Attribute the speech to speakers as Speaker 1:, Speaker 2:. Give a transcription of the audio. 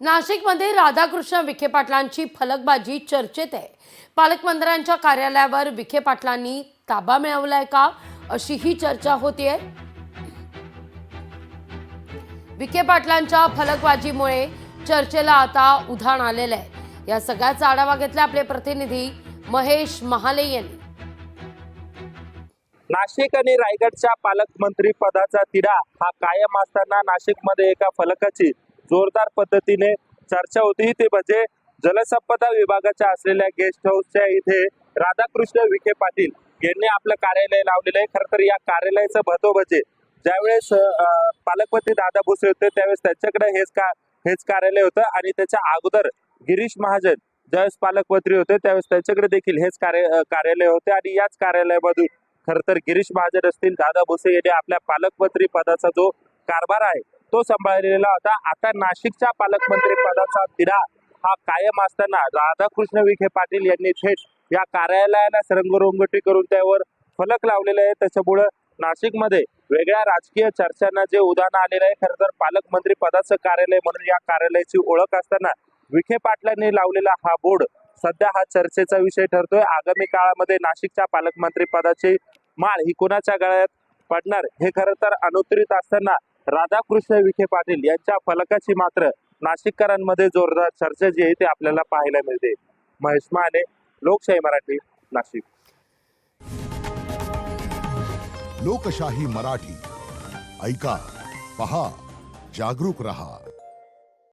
Speaker 1: नाशिकमध्ये राधाकृष्ण विखे पाटलांची फलकबाजी चर्चेत आहे। पालकमंत्र्यांच्या कार्यालयावर विखे पाटलांनी ताबा मिळवलाय का, अशी ही चर्चा होतीये। विखे पाटलांच्या फलकबाजीमुळे चर्चेला आता उधाण आलेलं आहे। या सगळ्याचा आढावा घेतला आपले प्रतिनिधी महेश महाले यांनी।
Speaker 2: नाशिक आणि रायगडच्या पालकमंत्री पदाचा तिढा हा कायम असताना नाशिकमध्ये एका फलकाची जोरदार पद्धतीने चर्चा होती। ते म्हणजे जलसंपदा विभागाच्या असलेल्या गेस्ट हाऊसच्या इथे राधाकृष्ण विखे पाटील यांनी आपलं कार्यालय लावलेलं आहे। खरं तर या कार्यालयाचं भतोबजे ज्यावेळेस पालकमंत्री दादा भुसे होते त्यावेळेस त्यांच्याकडे हेच कार्यालय होतं आणि त्याच्या अगोदर गिरीश महाजन ज्यावेळेस पालकमंत्री होते त्यावेळेस त्यांच्याकडे देखील हेच कार्यालय होते आणि याच कार्यालयामधून खरं तर गिरीश महाजन असतील, दादा भुसे यांनी आपल्या पालकमंत्री पदाचा जो कारभार आहे तो सांभाळलेला होता। आता नाशिकच्या पालकमंत्री पदाचा तिढा हा कायम असताना राधाकृष्ण विखे पाटील यांनी थेट या कार्यालयाला रंगरंगोटी करून त्यावर फलक लावलेले आहे। त्याच्यामुळे नाशिकमध्ये वेगळ्या राजकीय चर्चांना जे उधाण आलेलं आहे। खरं तर पालकमंत्री पदाचं कार्यालय म्हणून या कार्यालयाची ओळख असताना विखे पाटलांनी लावलेला हा बोर्ड सध्या हा चर्चेचा विषय ठरतोय। आगामी काळामध्ये नाशिकच्या पालकमंत्री पदाची माळ ही कोणाच्या गळ्यात पडणार हे खरं तर अनुत्तरित असताना राधाकृष्ण विखे पाटील यांच्या फलकाची मात्र नाशिककरांमध्ये जोरदार चर्चा जी आहे ते आपल्याला पाहायला मिळते। महेश महाले, लोकशाही मराठी, नाशिक।
Speaker 3: लोकशाही मराठी ऐका, पहा, जागरूक रहा।